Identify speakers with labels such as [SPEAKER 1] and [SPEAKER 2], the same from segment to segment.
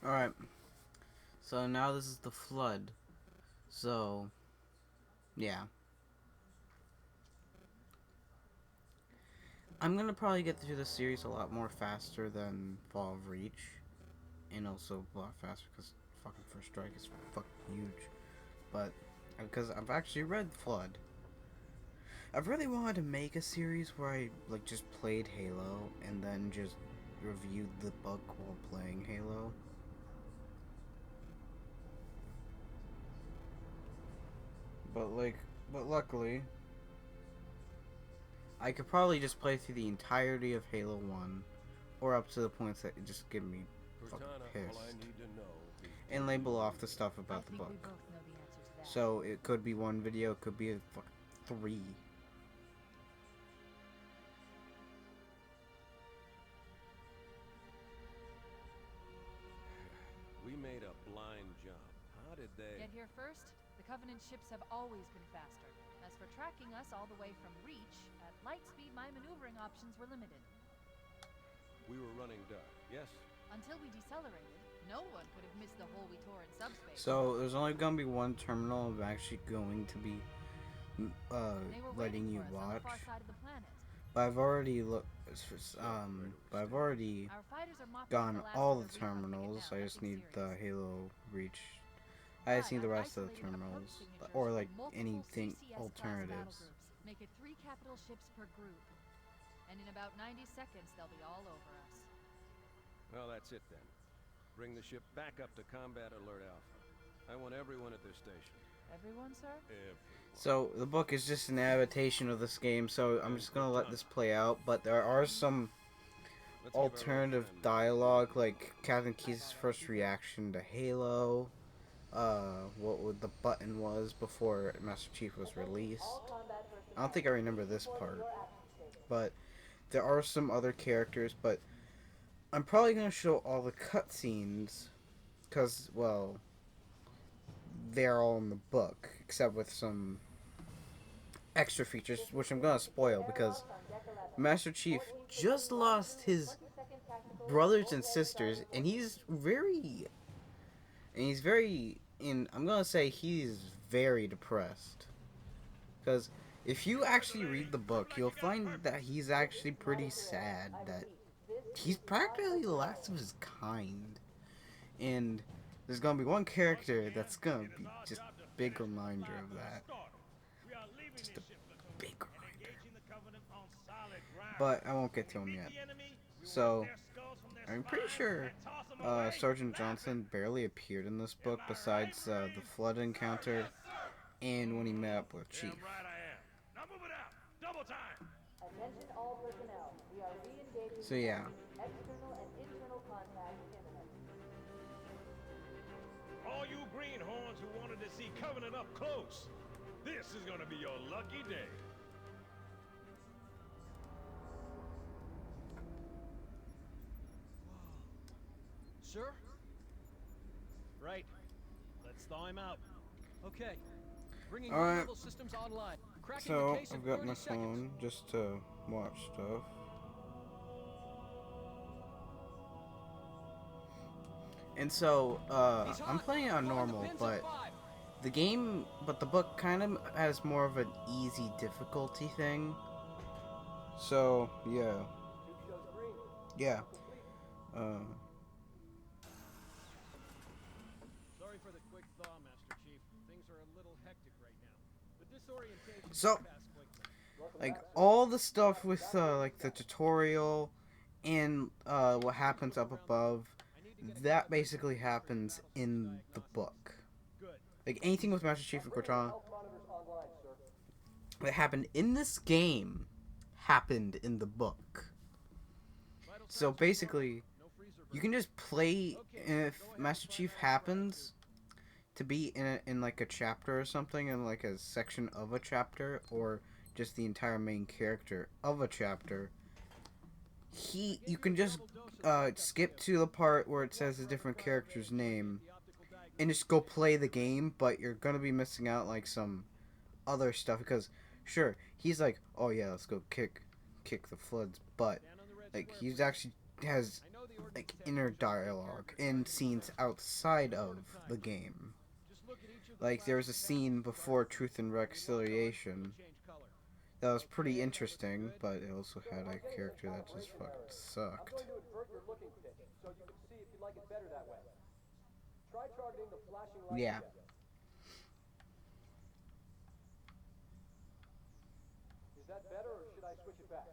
[SPEAKER 1] Alright, so now this is the flood. So, yeah. I'm gonna probably get through the series a lot more faster than Fall of Reach. And also a lot faster because fucking First Strike is fucking huge. But, because I've actually read Flood. I've really wanted to make a series where I, like, just played Halo and then just reviewed the book while playing Halo. But, like, but luckily, I could probably just play through the entirety of Halo 1, or up to the points that just get me fucking pissed, and label off the stuff about the book. So it could be one video, it could be a fucking 3.
[SPEAKER 2] We made a blind jump. How did they...
[SPEAKER 3] Get here first? The Covenant ships have always been faster. As for tracking us all the way from Reach, at light speed my maneuvering options were limited.
[SPEAKER 2] We were running dark, yes?
[SPEAKER 3] Until we decelerated, no one could have missed the hole we tore in subspace.
[SPEAKER 1] So there's only gonna be one terminal I'm actually going to be letting you watch. But I've already gone all the terminals. I just need the Halo Reach. I just need the rest of the terminals, or like anything alternatives.
[SPEAKER 3] Make it 3 capital ships per group, and in about 90 seconds they'll be all over us.
[SPEAKER 2] Well, that's it then. Bring the ship back up to Combat Alert Alpha. I want everyone at their station.
[SPEAKER 3] Everyone, sir?
[SPEAKER 2] Everyone.
[SPEAKER 1] So the book is just an adaptation of this game, so I'm just gonna let this play out. But there are some alternative dialogue, like Captain Keyes' first reaction to Halo, what the button was before Master Chief was released. I don't think I remember this part, but there are some other characters. But I'm probably gonna show all the cutscenes, cause well, they're all in the book, except with some extra features, which I'm gonna spoil because Master Chief just lost his brothers and sisters, and I'm gonna say he's very depressed. Because if you actually read the book, you'll find that he's actually pretty sad, that he's practically the last of his kind. And there's gonna be one character that's gonna be just a big reminder of that. Just a big reminder. But I won't get to him yet. So, I'm pretty sure Sergeant Johnson barely appeared in this book besides the flood encounter and when he met up with Chief. So yeah.
[SPEAKER 4] All you greenhorns who wanted to see Covenant up close, this is gonna be your lucky day.
[SPEAKER 5] Sir? Right. Let's thaw him out. Okay. Bringing
[SPEAKER 1] Alright.
[SPEAKER 5] systems online. Cracking
[SPEAKER 1] So
[SPEAKER 5] the case in
[SPEAKER 1] I've got
[SPEAKER 5] 30
[SPEAKER 1] my
[SPEAKER 5] seconds.
[SPEAKER 1] phone just to watch stuff. And so, I'm playing on normal, but the book kind of has more of an easy difficulty thing. So, yeah. Yeah.
[SPEAKER 5] Sorry for the quick thaw, Master Chief. Things are a little hectic right now. The disorientation
[SPEAKER 1] So,
[SPEAKER 5] passed quickly.
[SPEAKER 1] like, all the stuff with, like, the tutorial and, what happens up above, that basically happens in the book.
[SPEAKER 5] Good.
[SPEAKER 1] Like, anything with Master Chief and Cortana that happened in this game happened in the book. So basically, you can just play, if Master Chief happens to be in like a chapter or something, in like a section of a chapter, or just the entire main character of a chapter, you can just skip to the part where it says a different character's name and just go play the game, but you're gonna be missing out like some other stuff, because sure, he's like, oh yeah, let's go kick the Flood's butt. Like, he's actually has like inner dialogue in scenes outside of the game. Like there was a scene before Truth and Reconciliation that was pretty interesting, but it also had a character that just fucking sucked.
[SPEAKER 6] I'm going to invert your looking pitch, so you can see if you like it better that way. Try targeting the flashing light
[SPEAKER 1] Yeah.
[SPEAKER 6] ship. Is that better, or should I switch it back?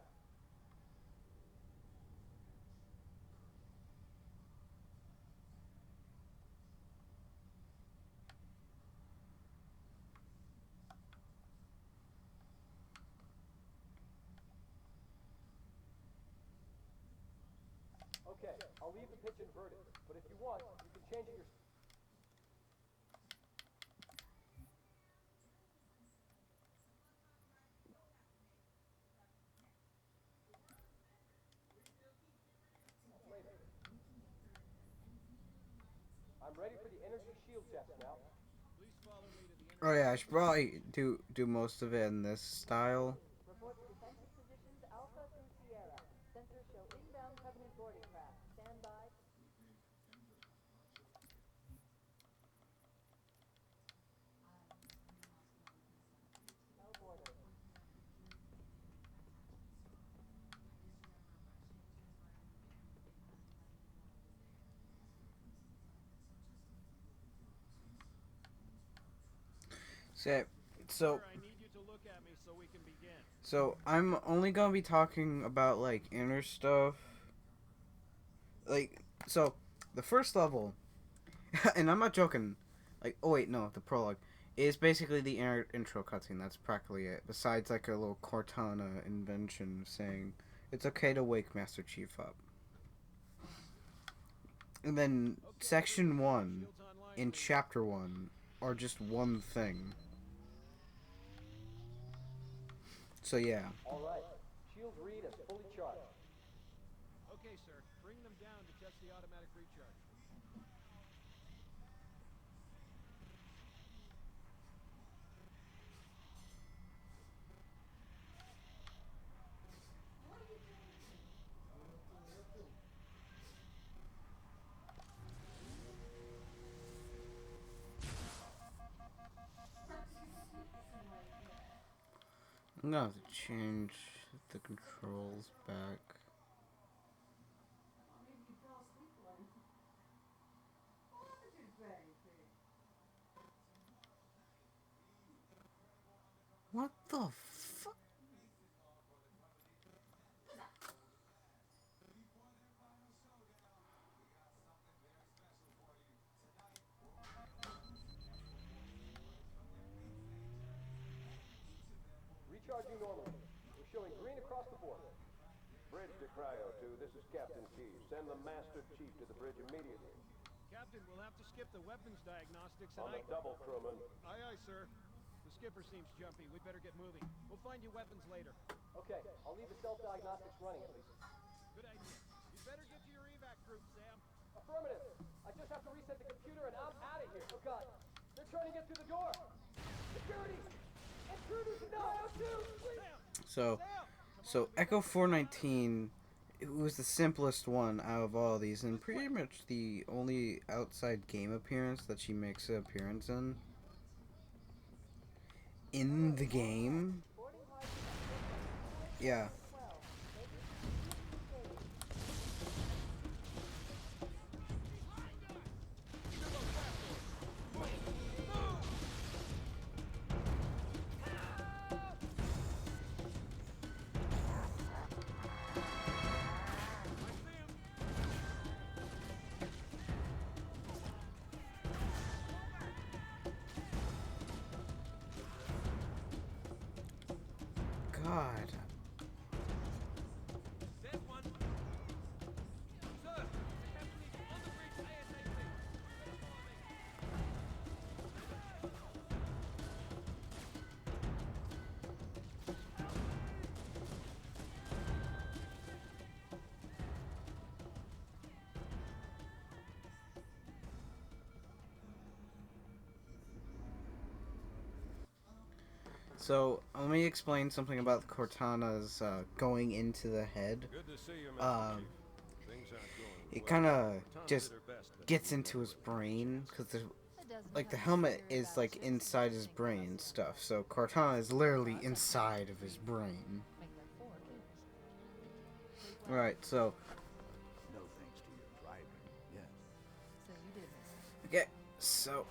[SPEAKER 6] Okay, I'll leave the pitch inverted, but if you want, you can change it yourself. Later. I'm ready for the energy shield test now.
[SPEAKER 5] Please follow me to the
[SPEAKER 1] Oh yeah, I should probably do most of it in this style.
[SPEAKER 7] Report to defensive positions Alpha through Sierra. Sensors show inbound Covenant boarding craft. Stand by. No boarders.
[SPEAKER 1] So,
[SPEAKER 5] Sir, I need you to look at me so we can begin.
[SPEAKER 1] so I'm only gonna be talking about like inner stuff. Like, so the first level, and I'm not joking. Like, oh wait, no, the prologue is basically the intro cutscene. That's practically it. Besides like a little Cortana invention saying it's okay to wake Master Chief up. And then section 1 in chapter 1 are just one thing. So yeah.
[SPEAKER 6] All right. Shields read as fully charged.
[SPEAKER 5] Okay, sir. Bring them down to test the automatic recharge.
[SPEAKER 1] I'm gonna have to change the controls back. What the fuck?
[SPEAKER 6] Recharging normally. We're showing green across the board.
[SPEAKER 2] Bridge to Cryo 2, this is Captain Key. Send the Master Chief to the bridge immediately.
[SPEAKER 5] Captain, we'll have to skip the weapons diagnostics and
[SPEAKER 2] On the double, crewman.
[SPEAKER 5] Aye, aye, sir. The skipper seems jumpy. We'd better get moving. We'll find you weapons later.
[SPEAKER 6] Okay, I'll leave the self-diagnostics running at least.
[SPEAKER 5] Good idea. You better get to your evac group, Sam.
[SPEAKER 6] Affirmative. I just have to reset the computer and I'm out of here. Oh God, they're trying to get through the door. Security! Intruders! No! Shoot! Please!
[SPEAKER 1] So Echo 419, it was the simplest one out of all of these, and pretty much the only outside game appearance that she makes an appearance in. In the game?
[SPEAKER 7] Boarding hard.
[SPEAKER 1] Yeah.
[SPEAKER 7] 12.
[SPEAKER 1] God.
[SPEAKER 5] There's one. Sir, the captain is on the bridge ASAP.
[SPEAKER 1] So let me explain something about Cortana's going into the head.
[SPEAKER 2] Good to see you, Master Chief. Things aren't going
[SPEAKER 1] it
[SPEAKER 2] well.
[SPEAKER 1] kind of
[SPEAKER 2] Cortana
[SPEAKER 1] just
[SPEAKER 2] did her best, but
[SPEAKER 1] gets
[SPEAKER 2] you
[SPEAKER 1] into
[SPEAKER 2] never
[SPEAKER 1] his
[SPEAKER 2] took a
[SPEAKER 1] brain
[SPEAKER 2] chance.
[SPEAKER 1] because
[SPEAKER 3] That doesn't
[SPEAKER 1] like the
[SPEAKER 3] have
[SPEAKER 1] helmet
[SPEAKER 3] theory
[SPEAKER 1] is
[SPEAKER 3] about
[SPEAKER 1] like
[SPEAKER 3] ships
[SPEAKER 1] inside his
[SPEAKER 3] existing
[SPEAKER 1] brain
[SPEAKER 3] without
[SPEAKER 1] and
[SPEAKER 3] the
[SPEAKER 1] stuff.
[SPEAKER 3] Atlantis.
[SPEAKER 1] So Cortana is literally
[SPEAKER 3] Well, that's
[SPEAKER 1] inside of his brain.
[SPEAKER 3] Make that 4 kills. Sleep well?
[SPEAKER 1] Right. So
[SPEAKER 8] No thanks to your driving, yes.
[SPEAKER 3] So you did miss it.
[SPEAKER 1] okay. So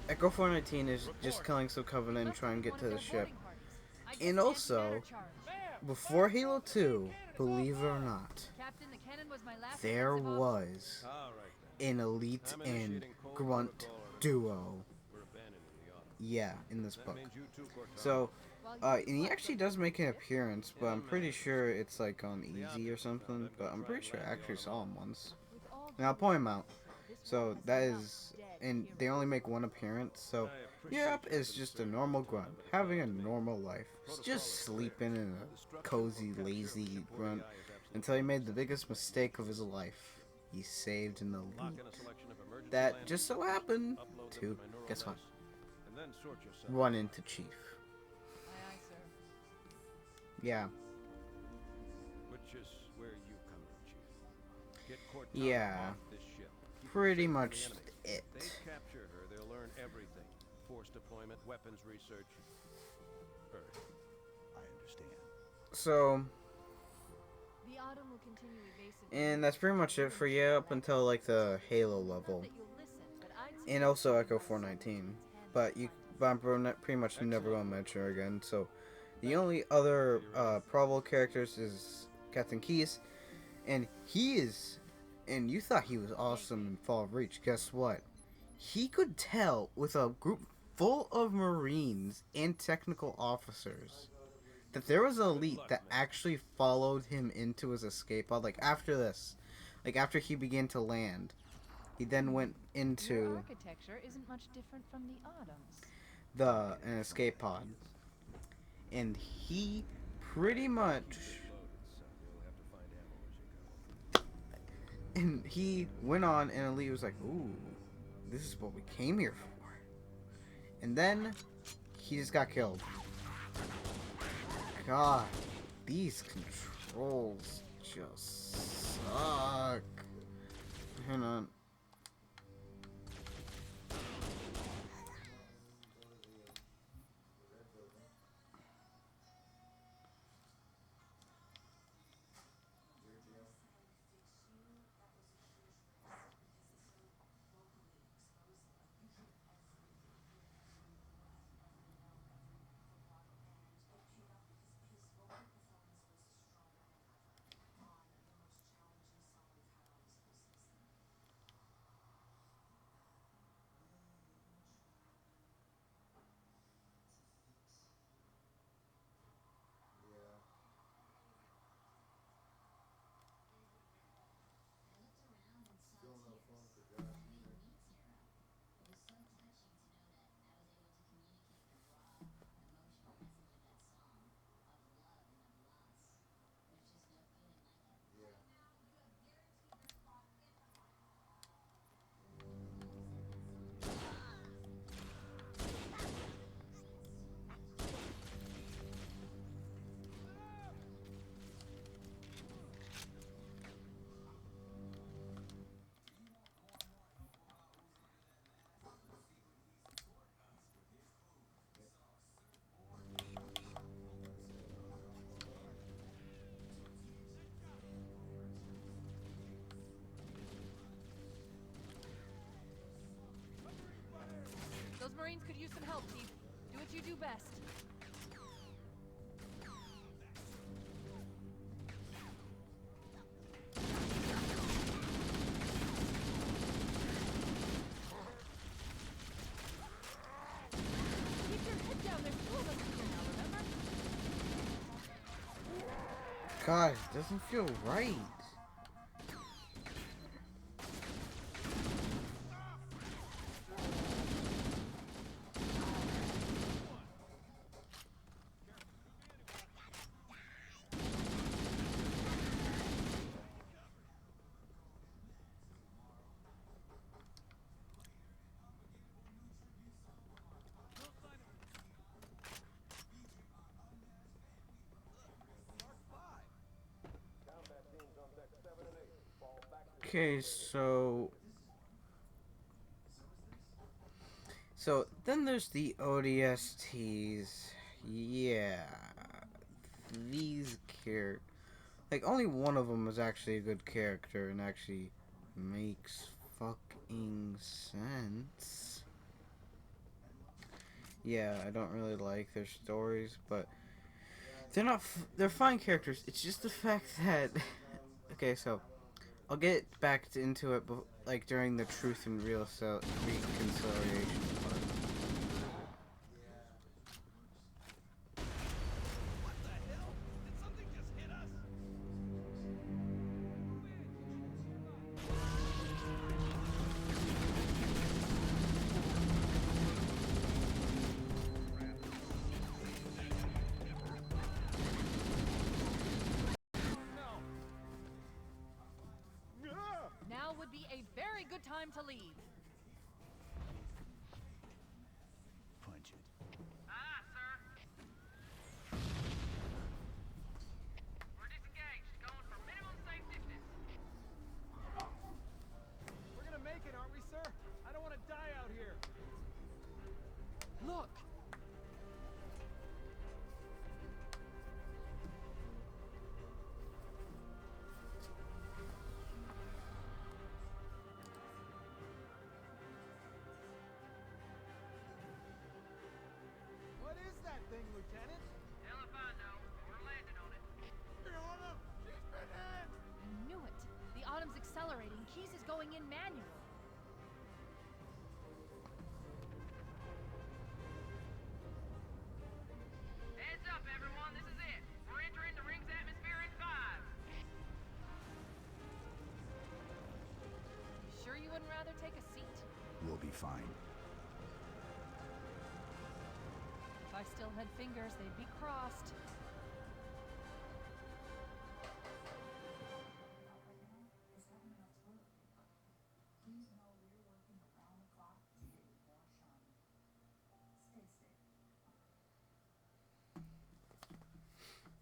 [SPEAKER 1] Echo 419 is just killing some Covenant and
[SPEAKER 3] Must
[SPEAKER 1] trying to
[SPEAKER 3] have
[SPEAKER 1] get to
[SPEAKER 3] one
[SPEAKER 1] the
[SPEAKER 3] of their
[SPEAKER 1] ship.
[SPEAKER 3] boarding parties. I
[SPEAKER 1] And
[SPEAKER 3] guess
[SPEAKER 1] also,
[SPEAKER 3] antimatter charge.
[SPEAKER 1] before Halo 2, believe it or not,
[SPEAKER 3] Captain, the cannon was my last
[SPEAKER 1] there
[SPEAKER 3] defensive option.
[SPEAKER 1] was
[SPEAKER 2] All right then.
[SPEAKER 1] an elite
[SPEAKER 2] I'm
[SPEAKER 1] and
[SPEAKER 2] initiating cold
[SPEAKER 1] grunt
[SPEAKER 2] protocol on it.
[SPEAKER 1] duo.
[SPEAKER 2] We're abandoning the auto.
[SPEAKER 1] Yeah, in this
[SPEAKER 2] That
[SPEAKER 1] book.
[SPEAKER 2] means you too, Cortana.
[SPEAKER 1] So,
[SPEAKER 3] While
[SPEAKER 1] and
[SPEAKER 3] you
[SPEAKER 1] he
[SPEAKER 3] fight
[SPEAKER 1] actually
[SPEAKER 3] the
[SPEAKER 1] does make an
[SPEAKER 3] ship,
[SPEAKER 1] appearance, but
[SPEAKER 2] In a
[SPEAKER 1] I'm pretty
[SPEAKER 2] minute.
[SPEAKER 1] sure it's like on
[SPEAKER 2] The
[SPEAKER 1] easy or
[SPEAKER 2] object we found,
[SPEAKER 1] something.
[SPEAKER 2] I'm
[SPEAKER 1] But
[SPEAKER 2] gonna
[SPEAKER 1] I'm
[SPEAKER 2] try
[SPEAKER 1] pretty
[SPEAKER 2] and
[SPEAKER 1] sure I
[SPEAKER 2] land the
[SPEAKER 1] actually
[SPEAKER 2] auto
[SPEAKER 1] saw him
[SPEAKER 2] tomorrow.
[SPEAKER 1] once.
[SPEAKER 3] with all
[SPEAKER 1] And I'll
[SPEAKER 3] due
[SPEAKER 1] point him
[SPEAKER 3] respect,
[SPEAKER 1] out.
[SPEAKER 3] this
[SPEAKER 1] So
[SPEAKER 3] world has
[SPEAKER 1] that
[SPEAKER 3] enough
[SPEAKER 1] is,
[SPEAKER 3] dead
[SPEAKER 1] and they
[SPEAKER 3] heroes.
[SPEAKER 1] only make one appearance. So
[SPEAKER 2] I appreciate
[SPEAKER 1] Europe
[SPEAKER 2] your
[SPEAKER 1] is just a
[SPEAKER 2] concern,
[SPEAKER 1] normal
[SPEAKER 2] Cortana,
[SPEAKER 1] grunt,
[SPEAKER 2] but it's
[SPEAKER 1] having
[SPEAKER 2] not
[SPEAKER 1] a
[SPEAKER 2] up to me.
[SPEAKER 1] normal life. He's
[SPEAKER 2] Protocol
[SPEAKER 1] just
[SPEAKER 2] is clear.
[SPEAKER 1] sleeping in
[SPEAKER 2] The
[SPEAKER 1] a
[SPEAKER 2] structure
[SPEAKER 1] cozy,
[SPEAKER 2] will capture
[SPEAKER 1] lazy
[SPEAKER 2] shipboard
[SPEAKER 1] grunt
[SPEAKER 2] AI is absolutely
[SPEAKER 1] until he made the
[SPEAKER 2] necessary.
[SPEAKER 1] biggest mistake of his life. He saved an
[SPEAKER 2] Lock
[SPEAKER 1] elite
[SPEAKER 2] in a selection of emergency
[SPEAKER 1] that
[SPEAKER 2] landing
[SPEAKER 1] just so
[SPEAKER 2] sites,
[SPEAKER 1] happened
[SPEAKER 2] upload them
[SPEAKER 1] to,
[SPEAKER 2] my neural
[SPEAKER 1] guess what,
[SPEAKER 2] nets, and then sort yourself.
[SPEAKER 1] run into Chief.
[SPEAKER 3] Aye, aye, sir.
[SPEAKER 1] Yeah.
[SPEAKER 2] Which is where you come in, Chief. Get Cortana
[SPEAKER 1] Yeah.
[SPEAKER 2] off this ship. Keep her
[SPEAKER 1] Pretty
[SPEAKER 2] safe from
[SPEAKER 1] much
[SPEAKER 2] the enemy.
[SPEAKER 1] it.
[SPEAKER 2] They capture her, they'll learn everything. Force deployment, weapons research. Earth.
[SPEAKER 8] I understand.
[SPEAKER 1] So,
[SPEAKER 3] The Autumn will continue evasive.
[SPEAKER 1] and that's pretty much it for you up until like the Halo level.
[SPEAKER 3] That you'll listen, but I'd
[SPEAKER 1] And
[SPEAKER 3] suggest
[SPEAKER 1] also
[SPEAKER 3] you
[SPEAKER 1] Echo
[SPEAKER 3] guys
[SPEAKER 1] 419.
[SPEAKER 3] pretend
[SPEAKER 1] But you,
[SPEAKER 3] to find
[SPEAKER 1] but I'm pretty much never
[SPEAKER 2] Excellent
[SPEAKER 1] gonna
[SPEAKER 2] work.
[SPEAKER 1] mention her again. So, the only other probable characters is Captain Keyes, and he is, and you thought he was awesome in Fall of Reach. Guess what? He could tell with a group full of Marines and technical officers that there was an elite that actually followed him into his escape pod. Like after this, like after he began to land, he then went
[SPEAKER 3] Your
[SPEAKER 1] into
[SPEAKER 3] architecture isn't much different from the Autumn's.
[SPEAKER 1] an escape pod, and he pretty much,
[SPEAKER 2] Loaded, son. You'll have to find ammo as you go.
[SPEAKER 1] and he went on, and elite was like, "Ooh, this is what we came here for," and then he just got killed. God, these controls just suck. Hang on.
[SPEAKER 3] Those Marines could use some help, Chief. Do what you do best. Keep your head down. There's two of us here now, remember?
[SPEAKER 1] God, it doesn't feel right.
[SPEAKER 2] Combat teams on
[SPEAKER 1] Okay, so then there's the ODSTs. Yeah, these characters. Like, only one of them is actually a good character and actually makes fucking sense. Yeah, I don't really like their stories, but they're not. They're fine characters. It's just the fact that. Okay, so I'll get back into it, like during the truth and real reconciliation part.
[SPEAKER 2] What the hell? Did something just hit us?
[SPEAKER 3] Now would be a very good time to leave.
[SPEAKER 8] Punch it.
[SPEAKER 6] Aye, sir. We're disengaged, going for minimum safe distance.
[SPEAKER 5] We're gonna make it, aren't we, sir? I don't want to die out here.
[SPEAKER 3] Look!
[SPEAKER 5] What is that thing, Lieutenant?
[SPEAKER 6] Hell if I know. We're landing on it.
[SPEAKER 5] Fiona, she's been hit!
[SPEAKER 3] I knew it. The Autumn's accelerating. Keys is going in manual.
[SPEAKER 6] Heads up, everyone. This is it. We're entering the ring's atmosphere in 5.
[SPEAKER 3] You sure you wouldn't rather take a seat?
[SPEAKER 8] We'll be fine.
[SPEAKER 3] If I still had fingers, they'd be crossed.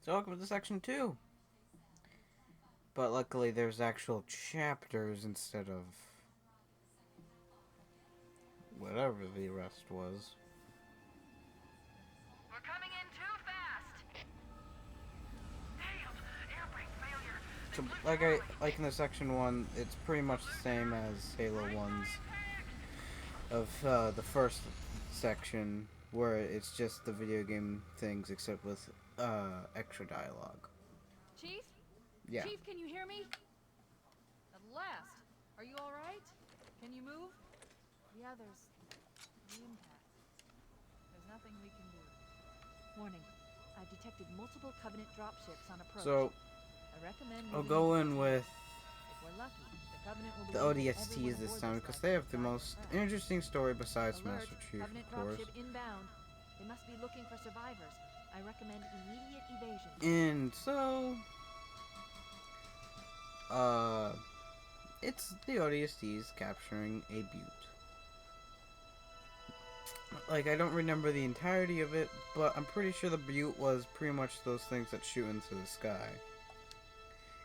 [SPEAKER 1] So welcome to section 2. But luckily there's actual chapters instead of whatever the rest was.
[SPEAKER 6] We're coming in too fast. Damn, air brake failure.
[SPEAKER 1] So like in the section 1, it's pretty much the same as Halo 1's of the first section, where it's just the video game things except with extra dialogue.
[SPEAKER 3] Chief?
[SPEAKER 1] Yeah.
[SPEAKER 3] Chief, can you hear me? At last. Are you all right? Can you move? The others. The impact. There's nothing we can do. Warning. I've detected multiple Covenant dropships on approach.
[SPEAKER 1] So
[SPEAKER 3] I recommend
[SPEAKER 1] I'll
[SPEAKER 3] moving
[SPEAKER 1] go
[SPEAKER 3] into
[SPEAKER 1] in
[SPEAKER 3] the
[SPEAKER 1] with
[SPEAKER 3] If we're lucky, the Covenant will
[SPEAKER 1] the
[SPEAKER 3] believe that
[SPEAKER 1] ODSTs
[SPEAKER 3] everyone
[SPEAKER 1] this
[SPEAKER 3] aboard
[SPEAKER 1] time
[SPEAKER 3] this
[SPEAKER 1] because
[SPEAKER 3] life
[SPEAKER 1] they have
[SPEAKER 3] boat
[SPEAKER 1] the
[SPEAKER 3] died in a
[SPEAKER 1] most
[SPEAKER 3] crash.
[SPEAKER 1] interesting story besides
[SPEAKER 3] Alert,
[SPEAKER 1] Master Chief,
[SPEAKER 3] Covenant
[SPEAKER 1] of course.
[SPEAKER 3] dropship inbound. They must be looking for survivors. I recommend immediate evasion.
[SPEAKER 1] And so it's the ODSTs capturing a butte. Like, I don't remember the entirety of it, but I'm pretty sure the butte was pretty much those things that shoot into the sky.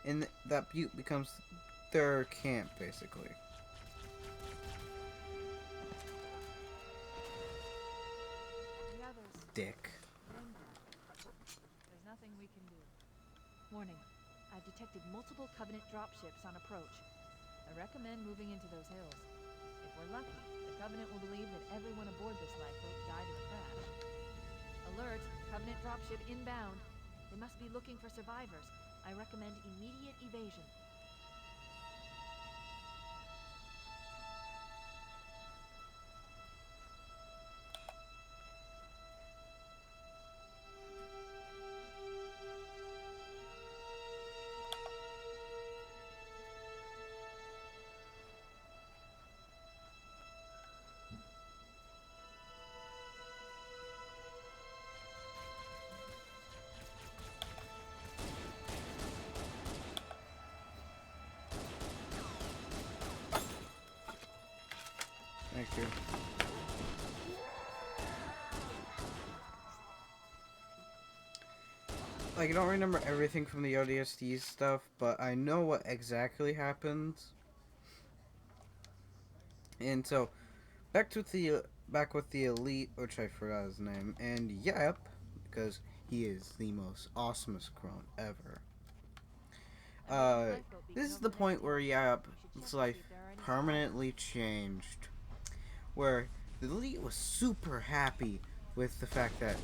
[SPEAKER 1] And that butte becomes their camp, basically.
[SPEAKER 3] The others.
[SPEAKER 1] Dick.
[SPEAKER 3] There's nothing we can do. Warning. I've detected multiple Covenant dropships on approach. I recommend moving into those hills. If we're lucky, the Covenant will believe that everyone aboard this lifeboat died in a crash. Alert! Covenant dropship inbound. They must be looking for survivors. I recommend immediate evasion.
[SPEAKER 1] Thank you. Like, I don't remember everything from the ODST stuff, but I know what exactly happens. And so back with the elite, which I forgot his name, and yep, because he is the most awesomest clone ever. This is the point where his life permanently changed, where the elite was super happy with the fact that,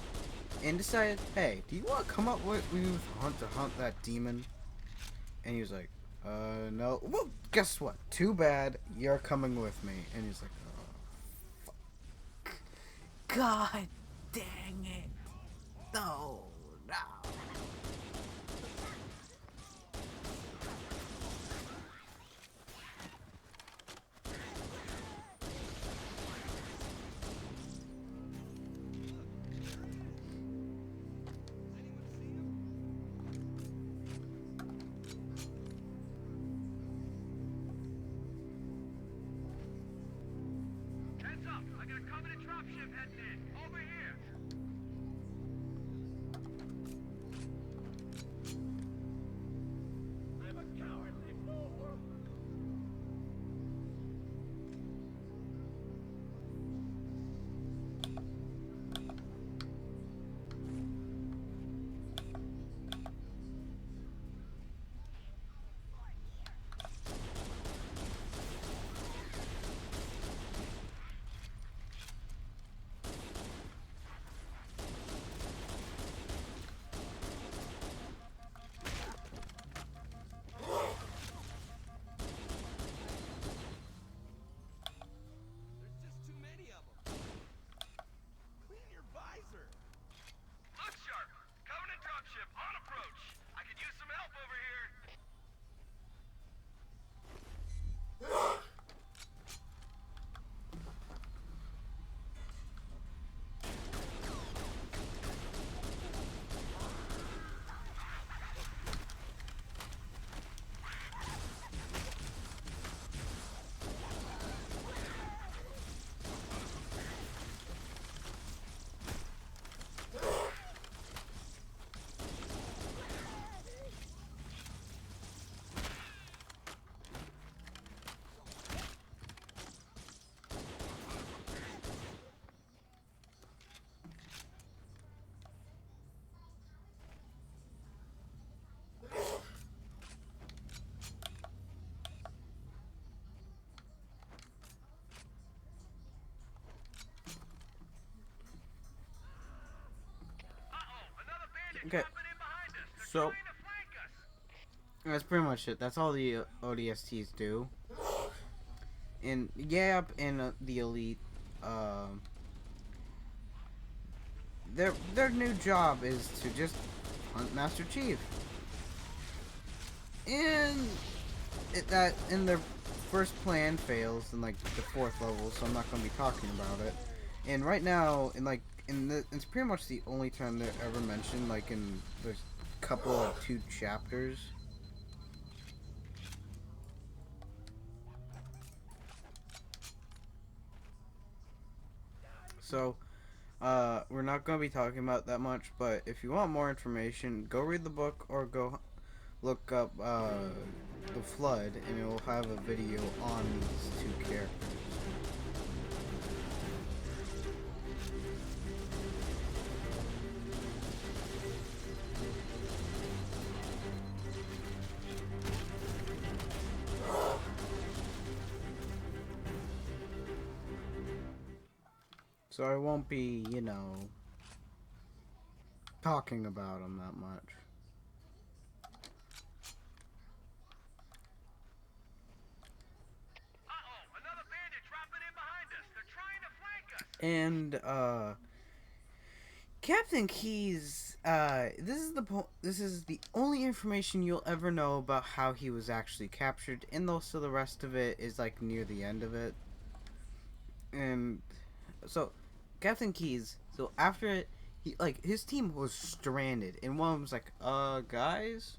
[SPEAKER 1] and decided, hey, do you want to come up with me with Hunt to hunt that demon? And he was like, no. Well, guess what? Too bad. You're coming with me. And he's like, oh, fuck. God dang it. No, no.
[SPEAKER 6] Heads up! I got a Covenant dropship heading in. Over here. I'm a cowardly fool. There's just too many of them. Clean your visor. Look sharp. Covenant dropship on approach. I could use some help over here.
[SPEAKER 1] Okay. So, that's pretty much it. That's all the ODSTs do. And Yap and the elite, their new job is to just hunt Master Chief. And their first plan fails in like the 4th level, so I'm not gonna be talking about it. And right now, it's pretty much the only time they're ever mentioned, like in the couple of 2 chapters. So, we're not going to be talking about that much, but if you want more information, go read the book or go look up the Flood, and it will have a video on these 2 characters. So I won't be, talking about them that much.
[SPEAKER 6] Uh-oh, another bandit dropping in behind us. They're trying to flank us.
[SPEAKER 1] And Captain Keyes, this is the only information you'll ever know about how he was actually captured, and also the rest of it is like near the end of it. And so Captain Keyes, so after it, his team was stranded, and one of them was like, guys,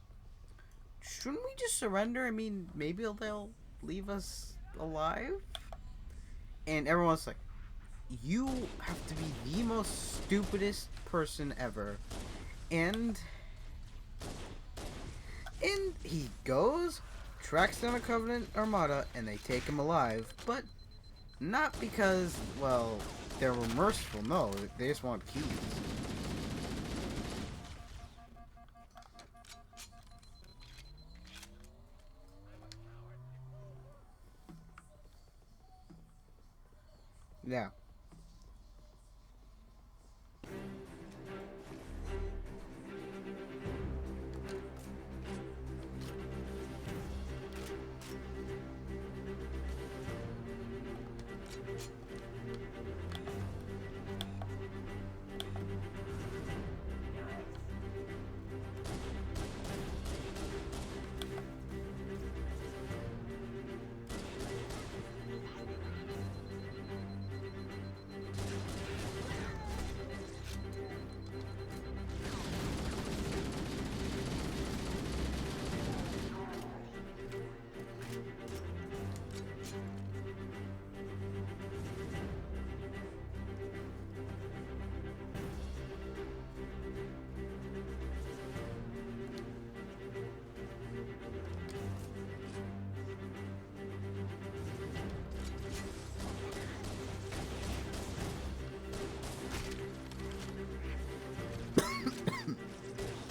[SPEAKER 1] shouldn't we just surrender? I mean, maybe they'll leave us alive? And everyone's like, you have to be the most stupidest person ever. And he goes, tracks down a Covenant Armada, and they take him alive. But Not because, well, they were merciful. No, they just want keys. Yeah.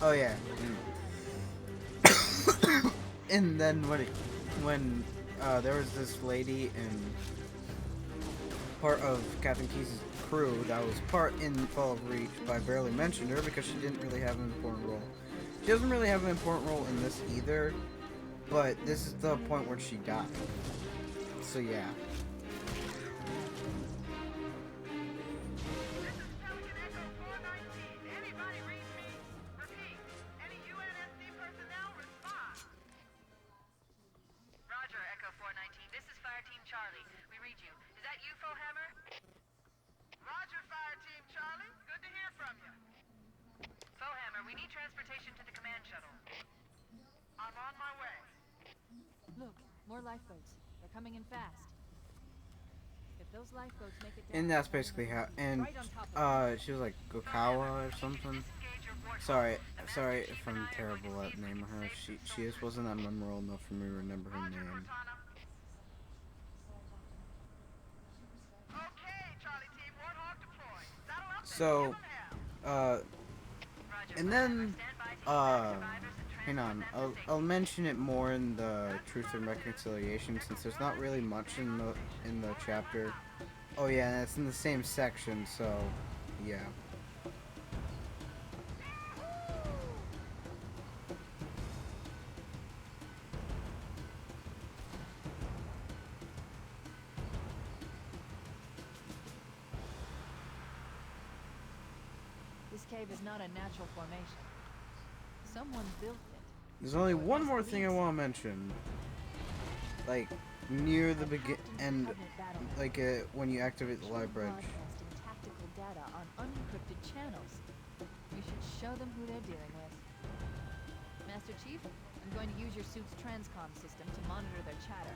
[SPEAKER 1] Oh yeah. And then when there was this lady in part of Captain Keyes' crew that was part in Fall of Reach, but I barely mentioned her because she didn't really have an important role. She doesn't really have an important role in this either, but this is the point where she died. So yeah.
[SPEAKER 3] Look, more lifeboats. They're coming in fast. If those lifeboats make it down,
[SPEAKER 1] And that's basically how. And she was like Gokawa or something. Sorry if I'm terrible at naming her. She just wasn't that memorable enough for me to remember her name. So, and then, hang on, I'll mention it more in the Truth and Reconciliation since there's not really much in the chapter. Oh yeah, and it's in the same section, so yeah.
[SPEAKER 3] This cave is not a natural formation. Someone built it.
[SPEAKER 1] There's only one more thing I want to mention. Like, near the end, like when you activate the live bridge.
[SPEAKER 3] Broadcasting tactical data on unencrypted channels. We should show them who they're dealing with. Master Chief, I'm going to use your suit's transcom system to monitor their chatter.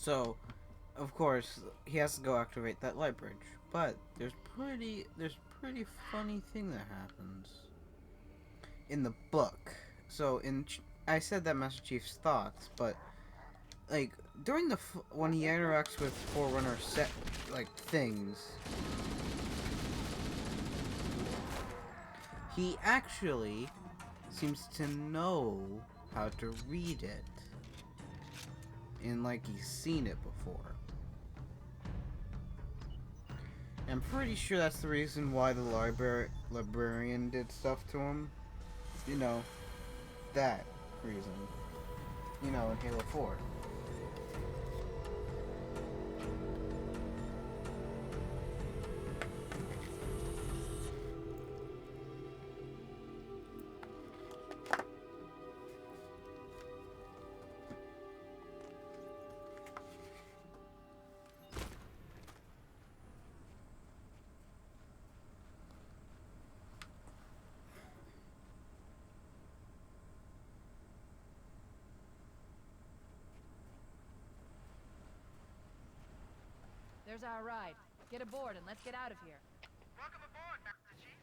[SPEAKER 1] So, of course, he has to go activate that light bridge. But there's pretty funny thing that happens in the book. So I said that Master Chief's thoughts, but like during when he interacts with Forerunner set like things, he actually seems to know how to read it, and like he's seen it before. I'm pretty sure that's the reason why the librarian did stuff to him. You know, that reason. You know, in Halo 4.
[SPEAKER 3] There's our ride. Get aboard and let's get out of here.
[SPEAKER 6] Welcome aboard, Master Chief.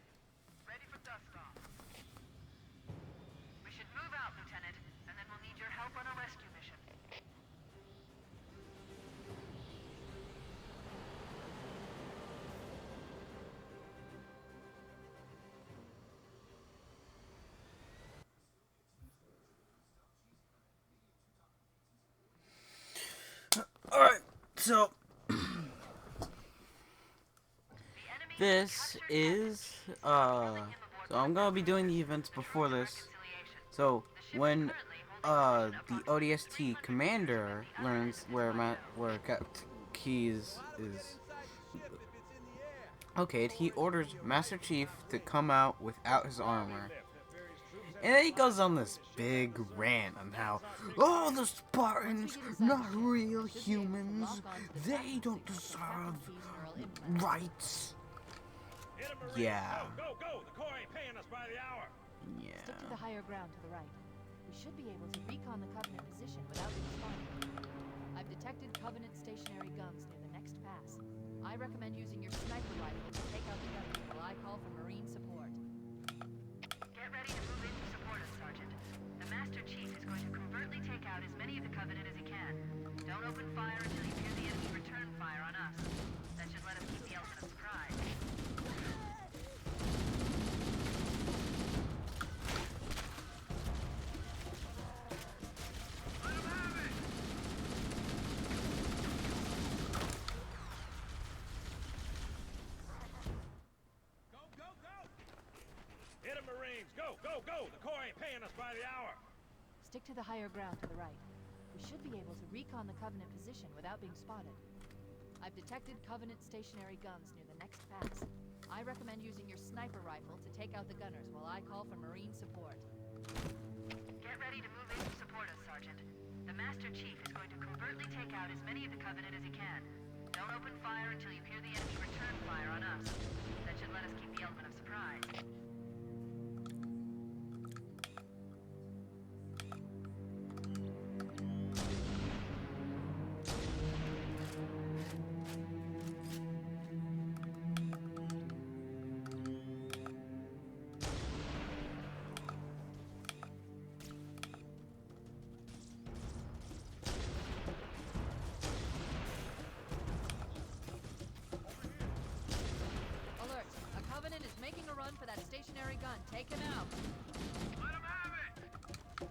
[SPEAKER 6] Ready for dust off. We should move out, Lieutenant, and then we'll need your help on a rescue mission.
[SPEAKER 1] Alright, so this is so I'm gonna be doing the events before this. So when the ODST commander learns where Captain Keyes is located, he orders Master Chief to come out without his armor. And then he goes on this big rant on how, oh, the Spartans, not real humans, they don't deserve rights. Yeah.
[SPEAKER 4] Go, go, go! The Corps ain't paying us by the hour.
[SPEAKER 3] Stick to
[SPEAKER 1] Yeah.
[SPEAKER 3] the higher ground to the right. We should be able to recon the Covenant position without being spotted. I've detected Covenant stationary guns near the next pass. I recommend using your sniper rifle to take out the gunners while I call for Marine support.
[SPEAKER 6] Get ready to move in to support us, Sergeant. The Master Chief is going to covertly take out as many of the Covenant as he can. Don't open fire until you hear the enemy return fire on us. That should let us keep the element of surprise.
[SPEAKER 4] Hit 'em, Marines! Go, go, go! The Corps ain't paying us by the hour.
[SPEAKER 3] Stick to the higher ground to the right. We should be able to recon the Covenant position without being spotted. I've detected Covenant stationary guns near the next pass. I recommend using your sniper rifle to take out the gunners while I call for Marine support.
[SPEAKER 6] Get ready to move in to support us, Sergeant. The Master Chief is going to covertly take out as many of the Covenant as he can. Don't open fire until you hear the enemy return fire on us. That should let us keep the element of surprise.
[SPEAKER 3] Alert! A Covenant is making a run for that stationary gun. Take him out.
[SPEAKER 6] Let him have it!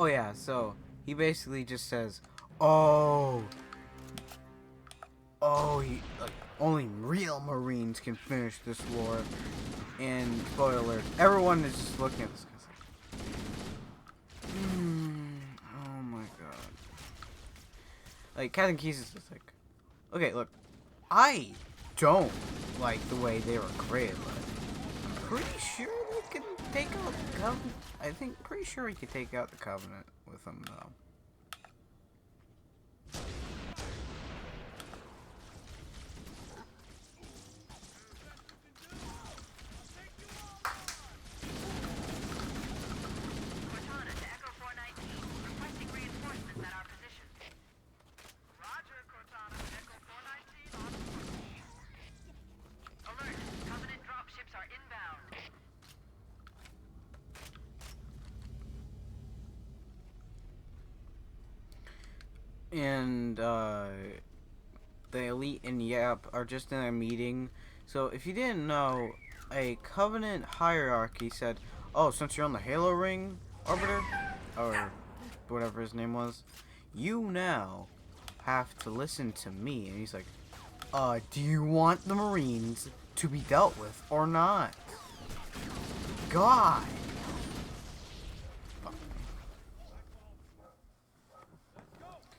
[SPEAKER 1] Oh yeah, so he basically just says, "Oh, like, only real Marines can finish this war." And spoiler alert, everyone is just looking at this guy like, oh my god. Like, Captain Keys is just like, okay, look, I don't like the way they were created, but I'm pretty sure we can take out the Covenant. I think, pretty sure we could take out the Covenant with them, though.
[SPEAKER 6] Cortana to Echo 419, requesting reinforcements at our position. Roger, Cortana to Echo 419 on course. Alert, Covenant dropships are inbound.
[SPEAKER 1] And, the Elite and Yap are just in a meeting. So, if you didn't know, a Covenant hierarchy said, oh, since you're on the Halo Ring Arbiter, or whatever his name was, you now have to listen to me. And he's like, do you want the Marines to be dealt with or not? God!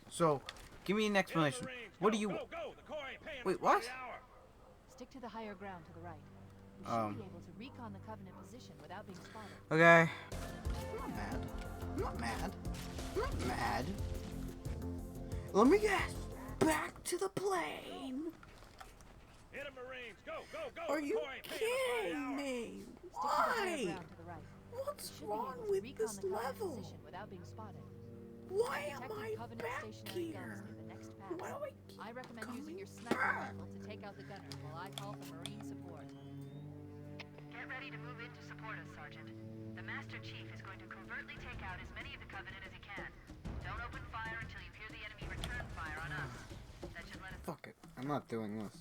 [SPEAKER 1] So, give me an explanation. What do you... Wait, what?
[SPEAKER 3] Stick to the higher ground to the right. We should be able to recon the Covenant position without being spotted.
[SPEAKER 1] Okay. I'm not mad. I'm not mad. I'm not mad. Let me guess. Back to the plane.
[SPEAKER 4] Hit 'em, Marines! Go, go, go!
[SPEAKER 1] Are you
[SPEAKER 4] Corps ain't paying us by the
[SPEAKER 1] kidding
[SPEAKER 4] hour.
[SPEAKER 1] me?
[SPEAKER 3] Stick to the higher
[SPEAKER 1] Why?
[SPEAKER 3] ground to the right.
[SPEAKER 1] What's
[SPEAKER 3] We should
[SPEAKER 1] wrong
[SPEAKER 3] be able to
[SPEAKER 1] with
[SPEAKER 3] recon
[SPEAKER 1] this
[SPEAKER 3] the Covenant
[SPEAKER 1] level?
[SPEAKER 3] position without being spotted.
[SPEAKER 1] Why am
[SPEAKER 3] Detected
[SPEAKER 1] I
[SPEAKER 3] Covenant
[SPEAKER 1] back
[SPEAKER 3] stationary
[SPEAKER 1] here?
[SPEAKER 3] guns near the next pass.
[SPEAKER 1] Why do I keep
[SPEAKER 3] I recommend using
[SPEAKER 1] coming
[SPEAKER 3] your sniper
[SPEAKER 1] back?
[SPEAKER 3] rifle to take out the gunners while I call for Marine support.
[SPEAKER 6] Get ready to move in to support us, Sergeant. The Master Chief is going to covertly take out as many of the Covenant as he can. Don't open fire until you hear the enemy return fire on us. That should let us...
[SPEAKER 1] Fuck it. I'm not doing this.